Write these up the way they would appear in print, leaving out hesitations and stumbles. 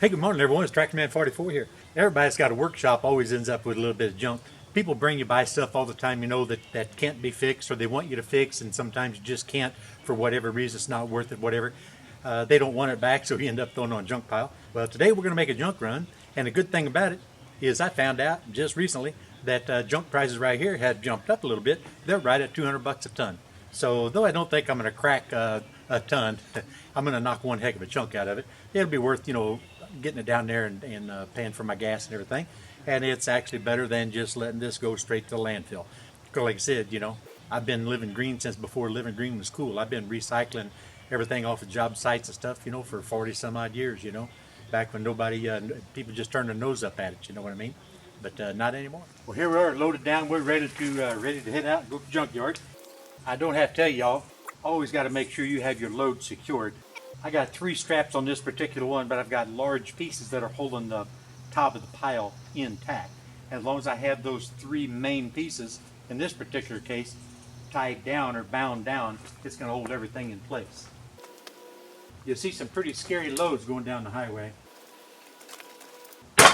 Hey, good morning, everyone. It's Tractor Man 44 here. Everybody's got a workshop always ends up with a little bit of junk. People bring you by stuff all the time, that can't be fixed, or they want you to fix, and sometimes you just can't for whatever reason. It's not worth it, whatever. They don't want it back, so you end up throwing it on a junk pile. Well, today we're going to make a junk run, and the good thing about it is I found out just recently that junk prices right here had jumped up a little bit. They're right at $200 a ton. So though I don't think I'm going to crack a ton, I'm going to knock one heck of a chunk out of it. It'll be worth, getting it down there and paying for my gas and everything. And it's actually better than just letting this go straight to the landfill. Because like I said, I've been living green since before living green was cool. I've been recycling everything off of job sites and stuff, for 40 some odd years, back when people just turned their nose up at it, you know what I mean? But not anymore. Well, here we are, loaded down. We're ready to head out and go to the junkyard. I don't have to tell y'all, always got to make sure you have your load secured. I got 3 straps on this particular one, but I've got large pieces that are holding the top of the pile intact. As long as I have those 3 main pieces, in this particular case, tied down or bound down, it's going to hold everything in place. You'll see some pretty scary loads going down the highway. Look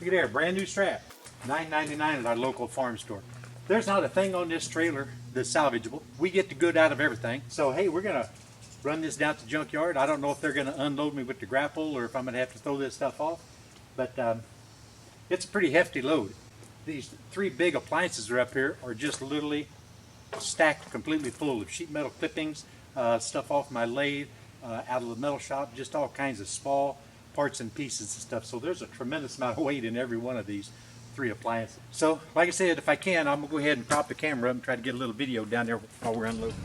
at there, brand new strap, $9.99 at our local farm store. There's not a thing on this trailer that's salvageable. We get the good out of everything. So hey, we're going to run this down to the junkyard. I don't know if they're going to unload me with the grapple or if I'm going to have to throw this stuff off. But it's a pretty hefty load. These 3 big appliances are up here are just literally stacked completely full of sheet metal clippings, stuff off my lathe, out of the metal shop, just all kinds of small parts and pieces and stuff. So there's a tremendous amount of weight in every one of these 3 appliances. So like I said, if I can, I'm going to go ahead and prop the camera up and try to get a little video down there while we're unloading.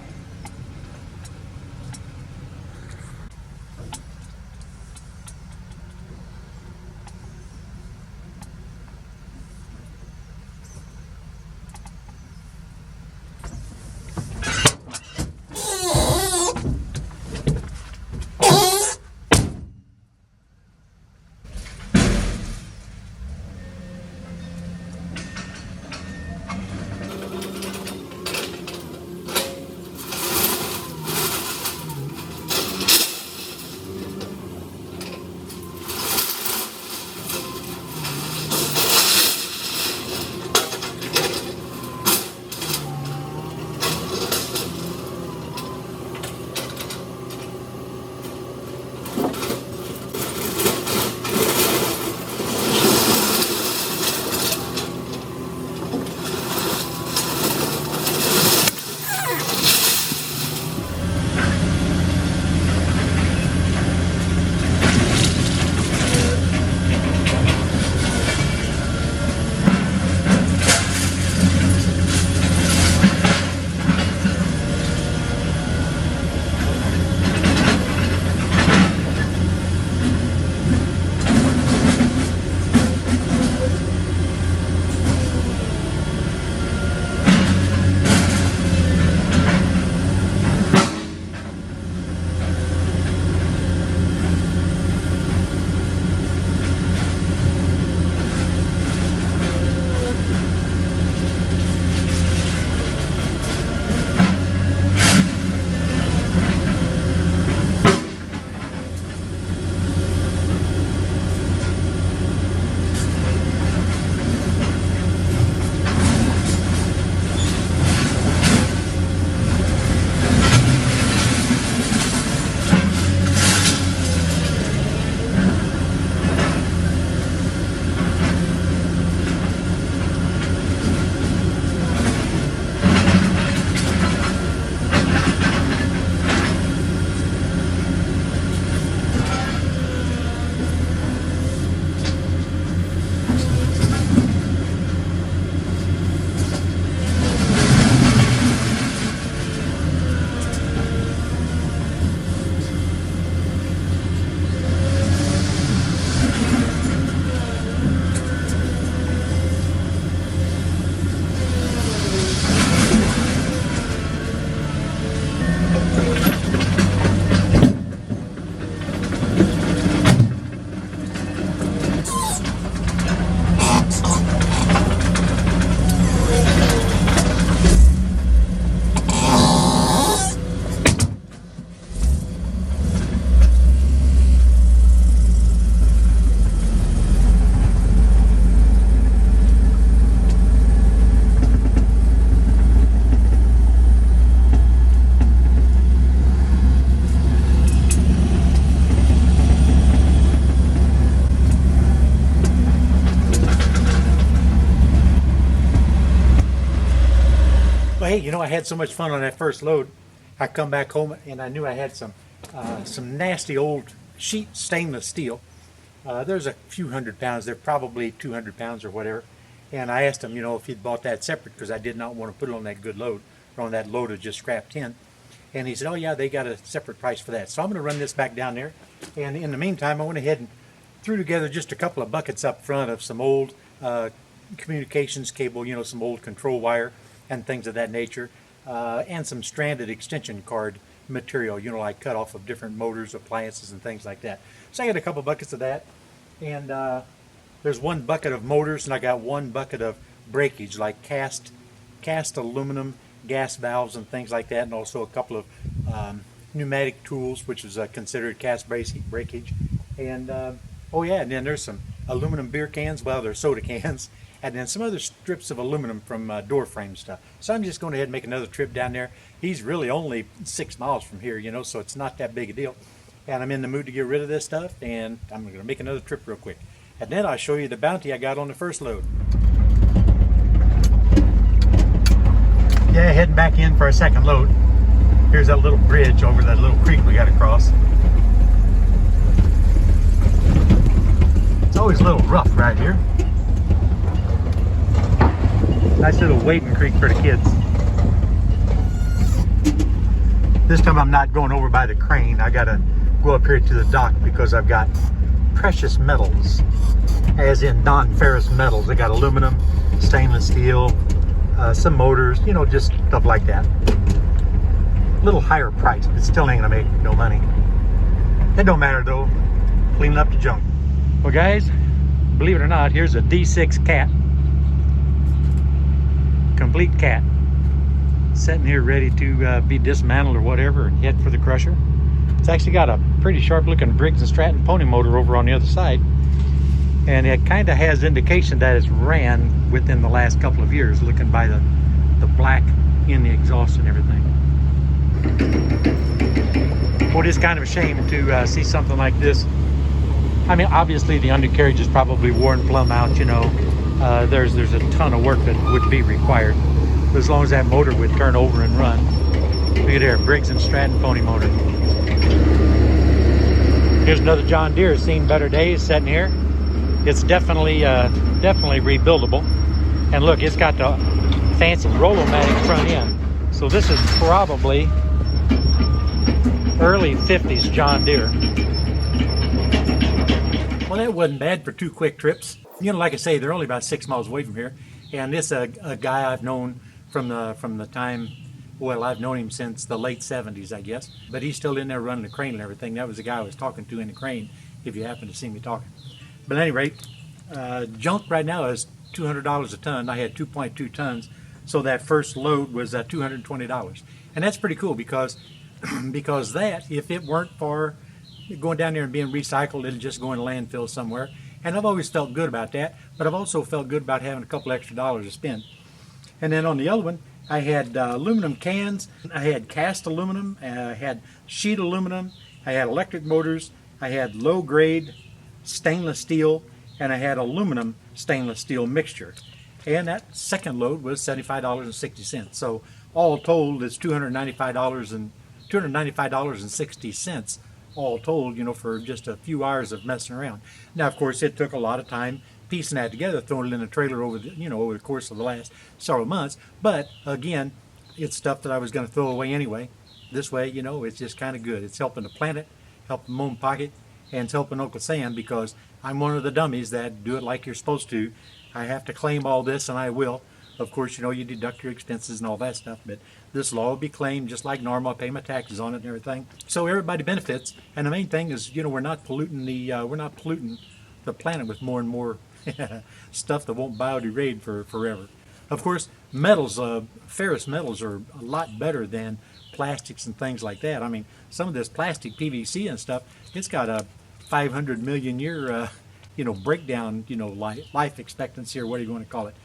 Well, hey, I had so much fun on that first load. I come back home and I knew I had some nasty old sheet stainless steel. There's a few 100 pounds. They're probably 200 pounds or whatever. And I asked him, if he'd bought that separate because I did not want to put it on that good load, or on that load of just scrap tin. And he said, oh yeah, they got a separate price for that. So I'm going to run this back down there. And in the meantime, I went ahead and threw together just a couple of buckets up front of some old communications cable, some old control wire and things of that nature, and some stranded extension cord material, like cut off of different motors, appliances, and things like that. So I got a couple buckets of that, and there's one bucket of motors, and I got one bucket of breakage, like cast aluminum gas valves and things like that, and also a couple of pneumatic tools, which is considered cast breakage. And oh yeah, and then there's some aluminum beer cans, well, they're soda cans, and then some other strips of aluminum from door frame stuff. So I'm just going ahead and make another trip down there. He's really only 6 miles from here, so it's not that big a deal. And I'm in the mood to get rid of this stuff, and I'm going to make another trip real quick. And then I'll show you the bounty I got on the first load. Yeah, heading back in for a second load. Here's that little bridge over that little creek we got to cross. It's always a little rough right here. Nice little wading creek for the kids. This time I'm not going over by the crane. I gotta go up here to the dock because I've got precious metals, as in non-ferrous metals. I got aluminum, stainless steel, some motors, just stuff like that. A little higher price, but still ain't gonna make no money. It don't matter though, cleaning up the junk. Well guys, believe it or not, here's a D6 cat. Complete cat. Sitting here ready to be dismantled or whatever and head for the crusher. It's actually got a pretty sharp looking Briggs & Stratton pony motor over on the other side. And it kind of has indication that it's ran within the last couple of years, looking by the black in the exhaust and everything. Well, it is kind of a shame to see something like this. I mean, obviously the undercarriage is probably worn plumb out, there's a ton of work that would be required. But as long as that motor would turn over and run. Look at there, Briggs & Stratton pony motor. Here's another John Deere, seen better days, sitting here. It's definitely rebuildable. And look, it's got the fancy Roll-O-Matic front end. So this is probably early 50s John Deere. Well, that wasn't bad for 2 quick trips. Like I say, they're only about 6 miles away from here. And this a guy I've known from the time, well, I've known him since the late 70s, I guess. But he's still in there running the crane and everything. That was the guy I was talking to in the crane, if you happen to see me talking. But at any rate, junk right now is $200 a ton. I had 2.2 tons, so that first load was $220. And that's pretty cool because that, if it weren't for going down there and being recycled, it'll just go in a landfill somewhere. And I've always felt good about that, but I've also felt good about having a couple extra dollars to spend. And then on the other one, I had aluminum cans, I had cast aluminum, I had sheet aluminum, I had electric motors, I had low grade stainless steel, and I had aluminum stainless steel mixture. And that second load was $75.60. So all told, it's $295.60 all told, for just a few hours of messing around. Now, of course, it took a lot of time piecing that together, throwing it in a trailer over the course of the last several months. But again, it's stuff that I was going to throw away anyway. This way, it's just kind of good. It's helping the planet, helping my own pocket, and it's helping Uncle Sam, because I'm one of the dummies that do it like you're supposed to. I have to claim all this, and I will. Of course, you deduct your expenses and all that stuff, but this will all be claimed just like normal. I pay my taxes on it and everything. So everybody benefits, and the main thing is, we're not polluting the planet with more and more stuff that won't biodegrade for forever. Of course, metals, ferrous metals, are a lot better than plastics and things like that. I mean, some of this plastic PVC and stuff, it's got a 500 million year, breakdown, life expectancy, or what do you want to call it?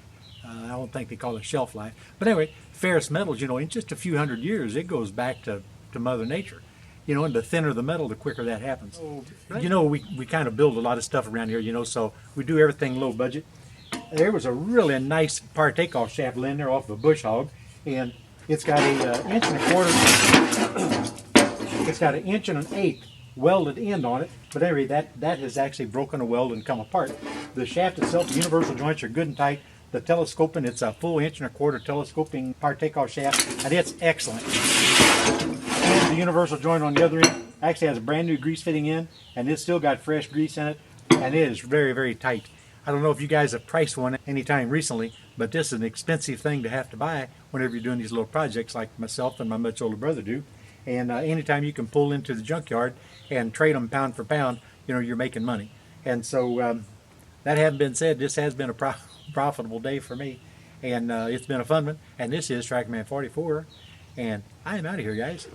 I don't think they call it shelf life. But anyway, ferrous metals, in just a few hundred years, it goes back to Mother Nature. And the thinner the metal, the quicker that happens. Oh, right. We kind of build a lot of stuff around here, so we do everything low budget. There was a really nice power takeoff shaft laying there off of a bush hog, and It's got a inch and a quarter. It's got an inch and an eighth welded end on it, but anyway, that has actually broken a weld and come apart. The shaft itself, the universal joints are good and tight. The telescoping, it's a full inch and a quarter telescoping part takeoff shaft, and it's excellent. And the universal joint on the other end actually has a brand new grease fitting in, and it's still got fresh grease in it, and it is very, very tight. I don't know if you guys have priced one anytime recently, but this is an expensive thing to have to buy whenever you're doing these little projects like myself and my much older brother do. And anytime you can pull into the junkyard and trade them pound for pound, you're making money. And so that having been said, this has been a profitable day for me, and it's been a fun one. And this is TrackMan 44, and I am out of here, guys.